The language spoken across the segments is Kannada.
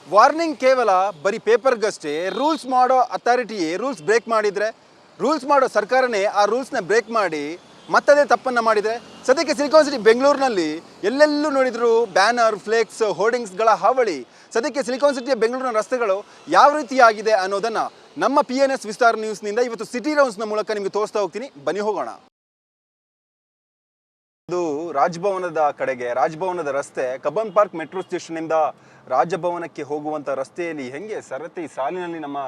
ವಾರ್ನಿಂಗ್ ಕೇವಲ ಬರೀ ಪೇಪರ್ಗಷ್ಟೇ. ರೂಲ್ಸ್ ಮಾಡೋ ಅಥಾರಿಟಿಯೇ ರೂಲ್ಸ್ ಬ್ರೇಕ್ ಮಾಡಿದರೆ, ರೂಲ್ಸ್ ಮಾಡೋ ಸರ್ಕಾರನೇ ಆ ರೂಲ್ಸ್ನ ಬ್ರೇಕ್ ಮಾಡಿ ಮತ್ತದೇ ತಪ್ಪನ್ನು ಮಾಡಿದರೆ. ಸದ್ಯಕ್ಕೆ ಸಿಲಿಕಾನ್ ಸಿಟಿ ಬೆಂಗಳೂರಿನಲ್ಲಿ ಎಲ್ಲೆಲ್ಲೂ ನೋಡಿದರೂ ಬ್ಯಾನರ್, ಫ್ಲೆಕ್ಸ್, ಹೋರ್ಡಿಂಗ್ಸ್ಗಳ ಹಾವಳಿ. ಸದ್ಯಕ್ಕೆ ಸಿಲಿಕಾನ್ ಸಿಟಿಯ ಬೆಂಗಳೂರಿನ ರಸ್ತೆಗಳು ಯಾವ ರೀತಿಯಾಗಿದೆ ಅನ್ನೋದನ್ನು ನಮ್ಮ PNS ವಿಸ್ತಾರ ನ್ಯೂಸ್ನಿಂದ ಇವತ್ತು ಸಿಟಿ ರೌಂಡ್ಸ್ನ ಮೂಲಕ ನಿಮಗೆ ತೋರಿಸ್ತಾ ಹೋಗ್ತೀನಿ. ಬನ್ನಿ ಹೋಗೋಣ. ಇದು ರಾಜಭವನದ ಕಡೆಗೆ, ರಾಜಭವನದ ರಸ್ತೆ, ಕಬ್ಬನ್ ಪಾರ್ಕ್ ಮೆಟ್ರೋ ಸ್ಟೇಷನ್ನಿಂದ ರಾಜಭವನಕ್ಕೆ ಹೋಗುವಂಥ ರಸ್ತೆಯಲ್ಲಿ ಹೆಂಗೆ ಸರತಿ ಸಾಲಿನಲ್ಲಿ ನಮ್ಮ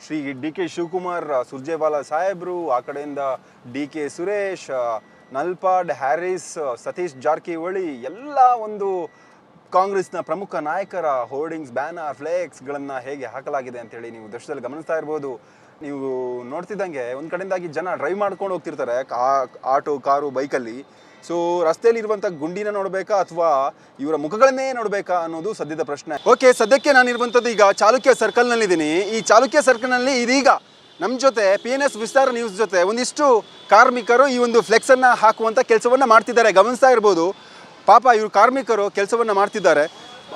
ಶ್ರೀ DK ಶಿವಕುಮಾರ್ ಸುರ್ಜೇವಾಲಾ ಸಾಹೇಬರು, ಆ ಕಡೆಯಿಂದ DK ಸುರೇಶ್, ನಲ್ಪಾಡ್ ಹ್ಯಾರಿಸ್, ಸತೀಶ್ ಜಾರಕಿಹೊಳಿ, ಎಲ್ಲ ಒಂದು ಕಾಂಗ್ರೆಸ್ನ ಪ್ರಮುಖ ನಾಯಕರ ಹೋರ್ಡಿಂಗ್ಸ್, ಬ್ಯಾನರ್, ಫ್ಲೆಕ್ಸ್ಗಳನ್ನು ಹೇಗೆ ಹಾಕಲಾಗಿದೆ ಅಂತೇಳಿ ನೀವು ದೃಶ್ಯದಲ್ಲಿ ಗಮನಿಸ್ತಾ ಇರ್ಬೋದು. ನೀವು ನೋಡ್ತಿದ್ದಂಗೆ ಒಂದು ಕಡೆಯಿಂದಾಗಿ ಜನ ಡ್ರೈವ್ ಮಾಡ್ಕೊಂಡು ಹೋಗ್ತಿರ್ತಾರೆ, ಆಟೋ, ಕಾರು, ಬೈಕಲ್ಲಿ. ಸೊ ರಸ್ತೆಯಲ್ಲಿ ಇರುವಂಥ ಗುಂಡಿನ ನೋಡಬೇಕಾ ಅಥವಾ ಇವರ ಮುಖಗಳನ್ನೇ ನೋಡಬೇಕಾ ಅನ್ನೋದು ಸದ್ಯದ ಪ್ರಶ್ನೆ. ಓಕೆ, ಸದ್ಯಕ್ಕೆ ನಾನಿರುವಂಥದ್ದು ಈಗ ಚಾಲುಕ್ಯ ಸರ್ಕಲ್ನಲ್ಲಿದ್ದೀನಿ. ಈ ಚಾಲುಕ್ಯ ಸರ್ಕಲ್ನಲ್ಲಿ ಇದೀಗ ನಮ್ಮ ಜೊತೆ PNS ವಿಸ್ತಾರ ನ್ಯೂಸ್ ಜೊತೆ ಒಂದಿಷ್ಟು ಕಾರ್ಮಿಕರು ಈ ಒಂದು ಫ್ಲೆಕ್ಸನ್ನು ಹಾಕುವಂಥ ಕೆಲಸವನ್ನು ಮಾಡ್ತಿದ್ದಾರೆ. ಗಮನಿಸ್ತಾ ಇರ್ಬೋದು, ಪಾಪ ಇವರು ಕಾರ್ಮಿಕರು ಕೆಲಸವನ್ನು ಮಾಡ್ತಿದ್ದಾರೆ.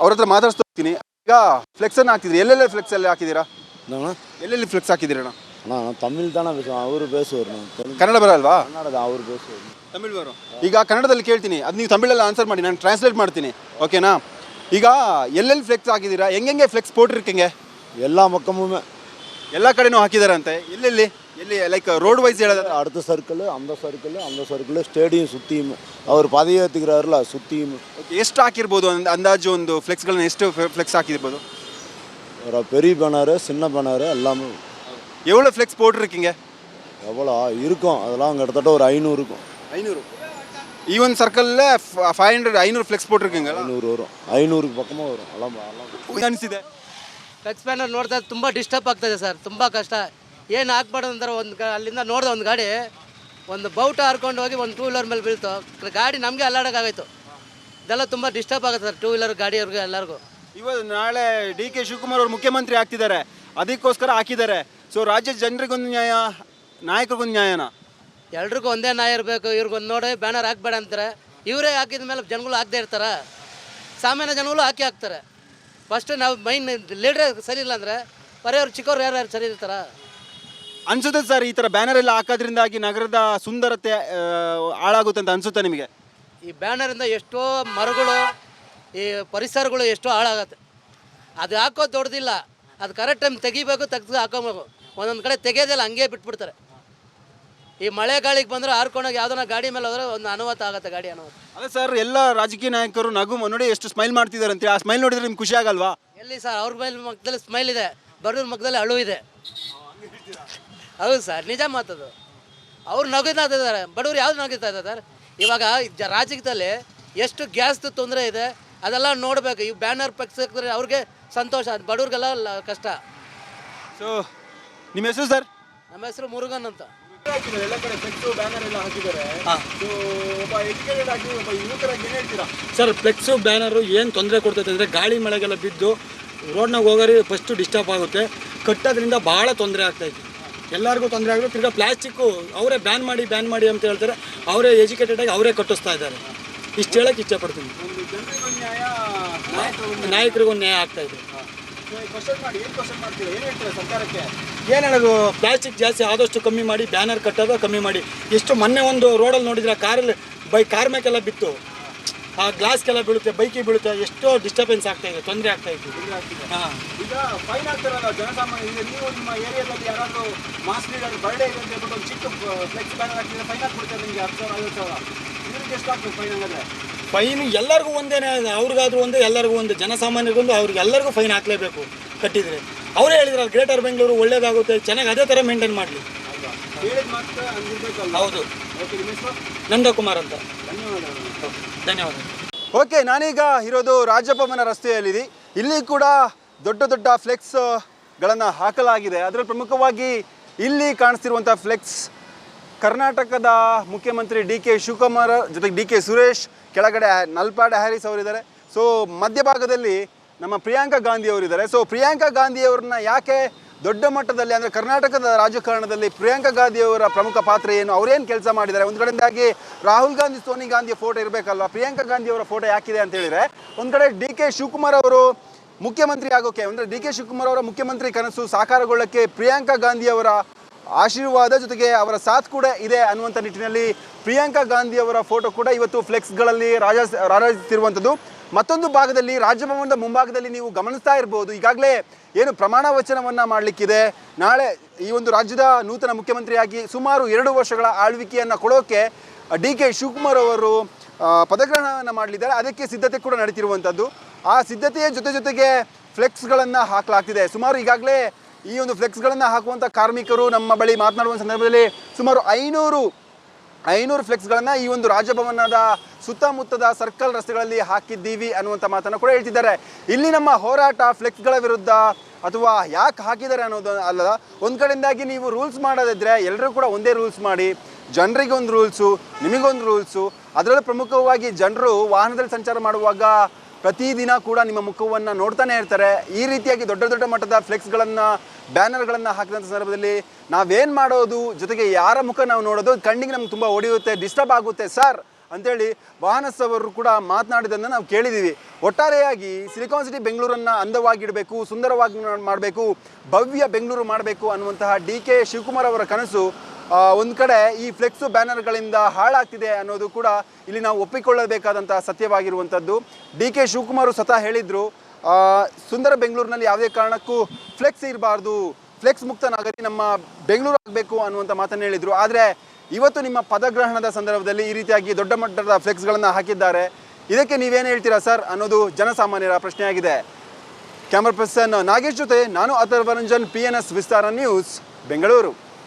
ಅವ್ರ ಹತ್ರ ಮಾತಾಡ್ಸ್ತಾ ಹೋಗ್ತೀನಿ. ಈಗ ಫ್ಲೆಕ್ಸನ್ನು ಹಾಕ್ತಿದ್ರಿ, ಎಲ್ಲೆಲ್ಲಿ ಫ್ಲೆಕ್ಸ್ ಎಲ್ಲ ಹಾಕಿದ್ದೀರಾ? ಎಲ್ಲೆಲ್ಲಿ ಫ್ಲೆಕ್ಸ್ ಹಾಕಿದ್ದೀರಣ್ಣ? ತಮಿಳ್ ತಾನ ಅವರು ಬೇಸೋರು, ಕನ್ನಡ ಬರಲ್ವಾ? ಕನ್ನಡದ ಅವರು ಬೇಸೋರು, ತಮಿಳ್ ಬರೋ. ಈಗ ಕನ್ನಡದಲ್ಲಿ ಕೇಳ್ತೀನಿ, ಅದು ನೀವು ತಮಿಳಲ್ಲಿ ಆನ್ಸರ್ ಮಾಡಿ, ನಾನು ಟ್ರಾನ್ಸ್ಲೇಟ್ ಮಾಡ್ತೀನಿ, ಓಕೆನಾ? ಈಗ ಎಲ್ಲೆಲ್ಲಿ ಫ್ಲೆಕ್ಸ್ ಹಾಕಿದ್ದೀರಾ, ಹೆಂಗೆ ಫ್ಲೆಕ್ಸ್ போட்டிருக்கீங்க? எல்லா பக்கமும் ಎಲ್ಲ ಕಡೆನೂ ಹಾಕಿದಾರಂತೆ. ಎಲ್ಲಿ ಲೈಕ್ ರೋಡ್ ವೈಸ್ ಹೇಳೋದಾದ್ರೆ அடுத்த சர்க்கிள், அந்த சர்க்கிள், ஸ்டேடியம் சுற்றியும் அவர் பதவி ஏற்றுக்கிறாருல சுற்றியும். ಎಷ್ಟು ಹಾಕಿರ್ಬೋದು ಅಂದಾಜು ಒಂದು ಫ್ಲೆಕ್ಸ್ಗಳನ್ನ ಎಷ್ಟು ಫ್ಲೆಕ್ಸ್ ಹಾಕಿರ್ಬೋದು? ஒரு பெரிய பேனரு, சின்ன பேனரு எல்லாமே. எவ்வளோ ஃப்ளெக்ஸ் போட்டிருக்கீங்க? எவ்வளோ இருக்கும், அதெல்லாம் கிட்டத்தட்ட ஒரு 500 இருக்கும். 500? ಈ ಒಂದು ಸರ್ಕಲ್ல 500 ಫ್ಲೆಕ್ಸ್ போட்டிருக்கீங்க? 500 வரும், 500 பக்கமாக வரும். எல்லாம் ಅನಿಸಿದೆ. ಫ್ಲೆಕ್ಸ್ ಬ್ಯಾನರ್ ನೋಡ್ತಾ ತುಂಬ ಡಿಸ್ಟರ್ಬ್ ಆಗ್ತಾಯಿದೆ ಸರ್, ತುಂಬ ಕಷ್ಟ. ಏನು ಹಾಕ್ಬಾರ್ದು ಅಂದ್ರೆ ಅಲ್ಲಿಂದ ನೋಡಿದೆ ಒಂದು ಗಾಡಿ ಒಂದು ಬೌಟ ಹರ್ಕೊಂಡು ಹೋಗಿ ಒಂದು 2 ವೀಲರ್ ಮೇಲೆ ಬೀಳ್ತು. ಗಾಡಿ ನಮಗೆ ಅಲ್ಲಾಡೋಕ್ಕಾಗೋಯ್ತು. ಇದೆಲ್ಲ ತುಂಬ ಡಿಸ್ಟರ್ಬ್ ಆಗುತ್ತೆ ಸರ್ 2 ವೀಲರ್ ಗಾಡಿಯವ್ರಿಗೆ ಎಲ್ಲರಿಗೂ. ಇವತ್ತು ನಾಳೆ DK ಶಿವಕುಮಾರ್ ಅವರು ಮುಖ್ಯಮಂತ್ರಿ ಆಗ್ತಿದ್ದಾರೆ, ಅದಕ್ಕೋಸ್ಕರ ಹಾಕಿದ್ದಾರೆ. ಸೊ ರಾಜ್ಯದ ಜನರಿಗೊಂದು ನ್ಯಾಯ, ನಾಯಕರಿಗೊಂದು ನ್ಯಾಯನ? ಎಲ್ರಿಗೂ ಒಂದೇ ನ್ಯಾಯ ಇರಬೇಕು. ಇವ್ರಿಗೊಂದು ನೋಡಿ ಬ್ಯಾನರ್ ಹಾಕ್ಬೇಡ ಅಂತಾರೆ, ಇವರೇ ಹಾಕಿದ ಮೇಲೆ ಜನಗಳು ಹಾಕದೇ ಇರ್ತಾರೆ, ಸಾಮಾನ್ಯ ಜನಗಳು ಹಾಕ್ತಾರೆ. ಫಸ್ಟ್ ನಾವು ಮೈನ್ ಲೀಡ್ರೇ ಸರಿ ಇಲ್ಲ ಅಂದರೆ ಬರೆಯವ್ರು ಚಿಕ್ಕವ್ರು ಯಾರು ಸರಿ ಇರ್ತಾರ ಅನ್ಸುತ್ತೆ ಸರ್? ಈ ಥರ ಬ್ಯಾನರ್ ಎಲ್ಲ ಹಾಕೋದ್ರಿಂದಾಗಿ ನಗರದ ಸುಂದರತೆ ಹಾಳಾಗುತ್ತೆ ಅಂತ ಅನ್ಸುತ್ತೆ ನಿಮಗೆ? ಈ ಬ್ಯಾನರಿಂದ ಎಷ್ಟೋ ಮರಗಳು, ಈ ಪರಿಸರಗಳು ಎಷ್ಟೋ ಹಾಳಾಗತ್ತೆ. ಅದು ಹಾಕೋದು ದೊಡ್ಡದಿಲ್ಲ, ಅದು ಕರೆಕ್ಟ್ ಟೈಮ್ ತೆಗಿಬೇಕು, ತೆಗೆದು ಹಾಕೋಬೇಕು. ಒಂದೊಂದು ಕಡೆ ತೆಗೆಯೋದಿಲ್ಲ, ಹಂಗೆ ಬಿಟ್ಬಿಡ್ತಾರೆ. ಈ ಮಳೆ ಗಾಳಿಗೆ ಬಂದರೆ ಹಾರ್ಕೊಂಡೋಗಿ ಯಾವುದನ್ನ ಗಾಡಿ ಮೇಲೆ ಹೋದರೆ ಒಂದು ಅನಾಹುತ ಆಗುತ್ತೆ, ಗಾಡಿ ಅನಾಹುತ. ಅದೇ ಸರ್, ಎಲ್ಲ ರಾಜಕೀಯ ನಾಯಕರು ನಗು ನೋಡಿ ಎಷ್ಟು ಸ್ಮೈಲ್ ಮಾಡ್ತಿದ್ದಾರೆ ಅಂತೇಳಿ. ಆ ಸ್ಮೈಲ್ ನೋಡಿದ್ರೆ ನಿಮ್ಗೆ ಖುಷಿ ಆಗಲ್ವಾ? ಎಲ್ಲಿ ಸರ್, ಅವ್ರ ಮೇಲೆ ಮುಖದಲ್ಲಿ ಸ್ಮೈಲ್ ಇದೆ, ಬಡವ್ರ ಮುಖದಲ್ಲಿ ಅಳು ಇದೆ. ಹೌದು ಸರ್, ನಿಜ ಮಾತದು. ಅವ್ರು ನಗುತ್ತಾ ಇದ್ದಾರೆ, ಬಡವ್ರು ಯಾವ್ದು ನಗುತ್ತಾ ಇದ್ದಾರೆ ಸರ್? ಇವಾಗ ರಾಜಕೀಯದಲ್ಲಿ ಎಷ್ಟು ಗ್ಯಾಸ್ದು ತೊಂದರೆ ಇದೆ ಅದೆಲ್ಲ ನೋಡಬೇಕು. ಈ ಬ್ಯಾನರ್ ಪಕ್ಸಿದ್ರೆ ಅವ್ರಿಗೆ ಸಂತೋಷ, ಬಡವ್ರಿಗೆಲ್ಲ ಕಷ್ಟ. ಸೊ ನಿಮ್ಮ ಹೆಸರು ಸರ್? ನಮ್ಮ ಹೆಸರು ಮುರುಗನ್ ಅಂತ. ಎಲ್ಲ ಕಡೆ ಫ್ಲೆಕ್ಸು ಬ್ಯಾನರ್ ಎಲ್ಲ ಹಾಕಿದ್ದಾರೆ. ಒಬ್ಬ ಎಜುಕೇಟೆಡ್ ಆಗಿ ಒಬ್ಬ ಯುವಕರಾಗಿ ಏನು ಹೇಳ್ತೀರಾ ಸರ್? ಫ್ಲೆಕ್ಸು ಬ್ಯಾನರು ಏನು ತೊಂದರೆ ಕೊಡ್ತೈತೆ ಅಂದರೆ ಗಾಳಿ ಮಳೆಗೆಲ್ಲ ಬಿದ್ದು ರೋಡ್ನಾಗ ಹೋಗೋರಿ ಫಸ್ಟು ಡಿಸ್ಟರ್ಬ್ ಆಗುತ್ತೆ, ಕಟ್ಟೋದ್ರಿಂದ ಭಾಳ ತೊಂದರೆ ಆಗ್ತಾಯಿತ್ತು, ಎಲ್ಲರಿಗೂ ತೊಂದರೆ ಆಗುತ್ತೆ. ತಿರ್ಗಾ ಪ್ಲಾಸ್ಟಿಕ್ಕು ಅವರೇ ಬ್ಯಾನ್ ಮಾಡಿ ಅಂತ ಹೇಳ್ತಾರೆ, ಅವರೇ ಎಜುಕೇಟೆಡ್ ಆಗಿ ಅವರೇ ಕಟ್ಟಿಸ್ತಾ ಇದ್ದಾರೆ. ಇಷ್ಟು ಹೇಳೋಕ್ಕೆ ಇಷ್ಟಪಡ್ತೀನಿ. ನಾಯಕರಿಗೊಂದು ನ್ಯಾಯ ಆಗ್ತಾಯಿದೆ. ಏನು ಹೇಳೋದು? ಪ್ಲಾಸ್ಟಿಕ್ ಜಾಸ್ತಿ ಆದಷ್ಟು ಕಮ್ಮಿ ಮಾಡಿ, ಬ್ಯಾನರ್ ಕಟ್ಟೋದು ಕಮ್ಮಿ ಮಾಡಿ. ಎಷ್ಟು ಮೊನ್ನೆ ಒಂದು ರೋಡಲ್ಲಿ ನೋಡಿದ್ರೆ ಕಾರಲ್ಲಿ ಕಾರ್ ಮೇಕೆಲ್ಲ ಬಿತ್ತು, ಆ ಗ್ಲಾಸ್ಗೆಲ್ಲ ಬೀಳುತ್ತೆ, ಬೈಕಿಗೆ ಬೀಳುತ್ತೆ, ಎಷ್ಟೋ ಡಿಸ್ಟರ್ಬೆನ್ಸ್ ಆಗ್ತಾಯಿದೆ, ತೊಂದರೆ ಆಗ್ತಾಯಿತ್ತು. ಹಾಂ, ಈಗ ಫೈನ್ ಆಗ್ತಾರಲ್ಲ ಜನಸಾಮಾನ್ಯ. ಈಗ ನೀವು ನಿಮ್ಮ ಏರಿಯಾದಲ್ಲಿ ಯಾರಾದರೂ ಮಾಸ್ ಲೀಡರ್ ಬರ್ಡೇ ಇದೆ ಅಂತ ಹೇಳ್ಬಿಟ್ಟು ಒಂದು ಚಿಕ್ಕ ಫ್ಲೆಕ್ಸ್ ಬ್ಯಾನರ್ ಹಾಕಿದ್ರೆ ಫೈನ್ ಹಾಕ್ಬಿಡ್ತಾರೆ ನಿಮಗೆ 10,000 50,000. ಇವ್ರಿಗೆ ಎಷ್ಟು ಆಗ್ತದೆ ಫೈನ್? ಹಂಗಾದ್ರೆ ಫೈನ್ ಎಲ್ಲರಿಗೂ ಒಂದೇನೆ, ಅವ್ರಿಗಾದ್ರೂ ಒಂದೇ, ಎಲ್ಲರಿಗೂ ಒಂದು, ಜನಸಾಮಾನ್ಯರಿಗೊಂದು, ಅವ್ರಿಗೆಲ್ಲರಿಗೂ ಫೈನ್ ಹಾಕಲೇಬೇಕು ಕಟ್ಟಿದರೆ. ಅವರೇ ಹೇಳಿದ್ರಲ್ಲ, ಗ್ರೇಟರ್ ಬೆಂಗಳೂರು ಒಳ್ಳೇದಾಗುತ್ತೆ, ಚೆನ್ನಾಗಿ ಅದೇ ಥರ ಮೇಂಟೈನ್ ಮಾಡಲಿ. ಹೌದು. ನಂದಕುಮಾರ್ ಅಂತ. ಧನ್ಯವಾದ. ಓಕೆ, ನಾನೀಗ ಇರೋದು ರಾಜಭವನ ರಸ್ತೆಯಲ್ಲಿದೆ. ಇಲ್ಲಿ ಕೂಡ ದೊಡ್ಡ ದೊಡ್ಡ ಫ್ಲೆಕ್ಸ್ಗಳನ್ನು ಹಾಕಲಾಗಿದೆ. ಅದರಲ್ಲಿ ಪ್ರಮುಖವಾಗಿ ಇಲ್ಲಿ ಕಾಣಿಸ್ತಿರುವಂಥ ಫ್ಲೆಕ್ಸ್ ಕರ್ನಾಟಕದ ಮುಖ್ಯಮಂತ್ರಿ DK ಶಿವಕುಮಾರ್ ಜೊತೆಗೆ DK ಸುರೇಶ್, ಕೆಳಗಡೆ ನಲ್ಪಾಡ್ ಹ್ಯಾರಿಸ್ ಅವರಿದ್ದಾರೆ. ಸೊ ಮಧ್ಯಭಾಗದಲ್ಲಿ ನಮ್ಮ ಪ್ರಿಯಾಂಕಾ ಗಾಂಧಿ ಅವರಿದ್ದಾರೆ. ಸೊ ಪ್ರಿಯಾಂಕಾ ಗಾಂಧಿ ಅವ್ರನ್ನ ಯಾಕೆ ದೊಡ್ಡ ಮಟ್ಟದಲ್ಲಿ ಅಂದರೆ ಕರ್ನಾಟಕದ ರಾಜಕಾರಣದಲ್ಲಿ ಪ್ರಿಯಾಂಕಾ ಗಾಂಧಿ ಅವರ ಪ್ರಮುಖ ಪಾತ್ರ ಏನು, ಅವರೇನು ಕೆಲಸ ಮಾಡಿದ್ದಾರೆ? ಒಂದು ಕಡೆಯಿಂದಾಗಿ ರಾಹುಲ್ ಗಾಂಧಿ, ಸೋನಿಯಾ ಗಾಂಧಿಯ ಫೋಟೋ ಇರಬೇಕಲ್ವ, ಪ್ರಿಯಾಂಕಾ ಗಾಂಧಿ ಅವರ ಫೋಟೋ ಯಾಕಿದೆ ಅಂತ ಹೇಳಿದರೆ, ಒಂದು ಕಡೆ DK ಶಿವಕುಮಾರ್ ಅವರು ಮುಖ್ಯಮಂತ್ರಿ ಆಗೋಕೆ ಅಂದರೆ ಡಿ ಕೆ ಶಿವಕುಮಾರ್ ಅವರ ಮುಖ್ಯಮಂತ್ರಿ ಕನಸು ಸಾಕಾರಗೊಳ್ಳಕ್ಕೆ ಪ್ರಿಯಾಂಕಾ ಗಾಂಧಿ ಅವರ ಆಶೀರ್ವಾದ ಜೊತೆಗೆ ಅವರ ಸಾಥ್ ಕೂಡ ಇದೆ ಅನ್ನುವಂಥ ನಿಟ್ಟಿನಲ್ಲಿ ಪ್ರಿಯಾಂಕಾ ಗಾಂಧಿ ಅವರ ಫೋಟೋ ಕೂಡ ಇವತ್ತು ಫ್ಲೆಕ್ಸ್ಗಳಲ್ಲಿ ರಾರಾಜಿಸುತ್ತಿರುವಂಥದ್ದು. ಮತ್ತೊಂದು ಭಾಗದಲ್ಲಿ ರಾಜಭವನದ ಮುಂಭಾಗದಲ್ಲಿ ನೀವು ಗಮನಿಸ್ತಾ ಇರ್ಬೋದು, ಈಗಾಗಲೇ ಏನು ಪ್ರಮಾಣ ವಚನವನ್ನು ಮಾಡಲಿಕ್ಕಿದೆ. ನಾಳೆ ಈ ಒಂದು ರಾಜ್ಯದ ನೂತನ ಮುಖ್ಯಮಂತ್ರಿಯಾಗಿ ಸುಮಾರು 2 ವರ್ಷಗಳ ಆಳ್ವಿಕೆಯನ್ನು ಕೊಡೋಕೆ ಡಿ ಕೆ ಶಿವಕುಮಾರ್ ಅವರು ಪದಗ್ರಹಣವನ್ನು ಮಾಡಲಿದ್ದಾರೆ. ಅದಕ್ಕೆ ಸಿದ್ಧತೆ ಕೂಡ ನಡೀತಿರುವಂಥದ್ದು. ಆ ಸಿದ್ಧತೆಯ ಜೊತೆಗೆ ಫ್ಲೆಕ್ಸ್ಗಳನ್ನು ಹಾಕಲಾಗ್ತಿದೆ. ಸುಮಾರು ಈಗಾಗಲೇ ಈ ಒಂದು ಫ್ಲೆಕ್ಸ್ಗಳನ್ನು ಹಾಕುವಂಥ ಕಾರ್ಮಿಕರು ನಮ್ಮ ಬಳಿ ಮಾತನಾಡುವ ಸಂದರ್ಭದಲ್ಲಿ ಸುಮಾರು 500 ಫ್ಲೆಕ್ಸ್ಗಳನ್ನು ಈ ಒಂದು ರಾಜಭವನದ ಸುತ್ತಮುತ್ತದ ಸರ್ಕಲ್ ರಸ್ತೆಗಳಲ್ಲಿ ಹಾಕಿದ್ದೀವಿ ಅನ್ನುವಂಥ ಮಾತನ್ನು ಕೂಡ ಹೇಳ್ತಿದ್ದಾರೆ. ಇಲ್ಲಿ ನಮ್ಮ ಹೋರಾಟ ಫ್ಲೆಕ್ಸ್ಗಳ ವಿರುದ್ಧ ಅಥವಾ ಯಾಕೆ ಹಾಕಿದ್ದಾರೆ ಅನ್ನೋದು ಅಲ್ಲ. ಒಂದು ಕಡೆಯಿಂದಾಗಿ ನೀವು ರೂಲ್ಸ್ ಮಾಡೋದಿದ್ರೆ ಎಲ್ಲರೂ ಕೂಡ ಒಂದೇ ರೂಲ್ಸ್ ಮಾಡಿ, ಜನರಿಗೊಂದು ರೂಲ್ಸು, ನಿಮಗೊಂದು ರೂಲ್ಸು. ಅದರಲ್ಲೂ ಪ್ರಮುಖವಾಗಿ ಜನರು ವಾಹನದಲ್ಲಿ ಸಂಚಾರ ಮಾಡುವಾಗ ಪ್ರತಿದಿನ ಕೂಡ ನಿಮ್ಮ ಮುಖವನ್ನು ನೋಡ್ತಾನೆ ಇರ್ತಾರೆ. ಈ ರೀತಿಯಾಗಿ ದೊಡ್ಡ ಮಟ್ಟದ ಫ್ಲೆಕ್ಸ್ಗಳನ್ನು, ಬ್ಯಾನರ್ಗಳನ್ನು ಹಾಕಿದಂಥ ಸಂದರ್ಭದಲ್ಲಿ ನಾವೇನು ಮಾಡೋದು, ಜೊತೆಗೆ ಯಾರ ಮುಖ ನಾವು ನೋಡೋದು, ಕಣ್ಣಿಗೆ ನಮ್ಗೆ ತುಂಬ ಹೊಡೆಯುತ್ತೆ, ಡಿಸ್ಟರ್ಬ್ ಆಗುತ್ತೆ ಸರ್ ಅಂತೇಳಿ ವಾಹನ ಸವಾರರು ಕೂಡ ಮಾತನಾಡಿದ್ದನ್ನು ನಾವು ಕೇಳಿದ್ದೀವಿ. ಒಟ್ಟಾರೆಯಾಗಿ ಸಿಲಿಕಾನ್ ಸಿಟಿ ಬೆಂಗಳೂರನ್ನು ಅಂದವಾಗಿಡಬೇಕು, ಸುಂದರವಾಗಿ ಮಾಡಬೇಕು, ಭವ್ಯ ಬೆಂಗಳೂರು ಮಾಡಬೇಕು ಅನ್ನುವಂತಹ ಡಿ ಕೆ ಶಿವಕುಮಾರ್ ಅವರ ಕನಸು ಒಂದು ಕಡೆ ಈ ಫ್ಲೆಕ್ಸು ಬ್ಯಾನರ್ಗಳಿಂದ ಹಾಳಾಗ್ತಿದೆ ಅನ್ನೋದು ಕೂಡ ಇಲ್ಲಿ ನಾವು ಒಪ್ಪಿಕೊಳ್ಳಬೇಕಾದಂಥ ಸತ್ಯವಾಗಿರುವಂಥದ್ದು. ಡಿ ಕೆ ಶಿವಕುಮಾರ್ ಸ್ವತಃ ಹೇಳಿದರು, ಸುಂದರ ಬೆಂಗಳೂರಿನಲ್ಲಿ ಯಾವುದೇ ಕಾರಣಕ್ಕೂ ಫ್ಲೆಕ್ಸ್ ಇರಬಾರ್ದು, ಫ್ಲೆಕ್ಸ್ ಮುಕ್ತ ನಗರಿ ನಮ್ಮ ಬೆಂಗಳೂರು ಆಗಬೇಕು ಅನ್ನುವಂಥ ಮಾತನ್ನು ಹೇಳಿದರು. ಆದರೆ ಇವತ್ತು ನಿಮ್ಮ ಪದಗ್ರಹಣದ ಸಂದರ್ಭದಲ್ಲಿ ಈ ರೀತಿಯಾಗಿ ದೊಡ್ಡ ಮಟ್ಟದ ಫ್ಲೆಕ್ಸ್ಗಳನ್ನು ಹಾಕಿದ್ದಾರೆ. ಇದಕ್ಕೆ ನೀವೇನು ಹೇಳ್ತೀರಾ ಸರ್ ಅನ್ನೋದು ಜನಸಾಮಾನ್ಯರ ಪ್ರಶ್ನೆಯಾಗಿದೆ. ಕ್ಯಾಮರಾ ಪರ್ಸನ್ ನಾಗೇಶ್ ಜೊತೆ ನಾನು ಅಥರ್ವ ರಂಜನ್, PNS ವಿಸ್ತಾರ ನ್ಯೂಸ್, ಬೆಂಗಳೂರು.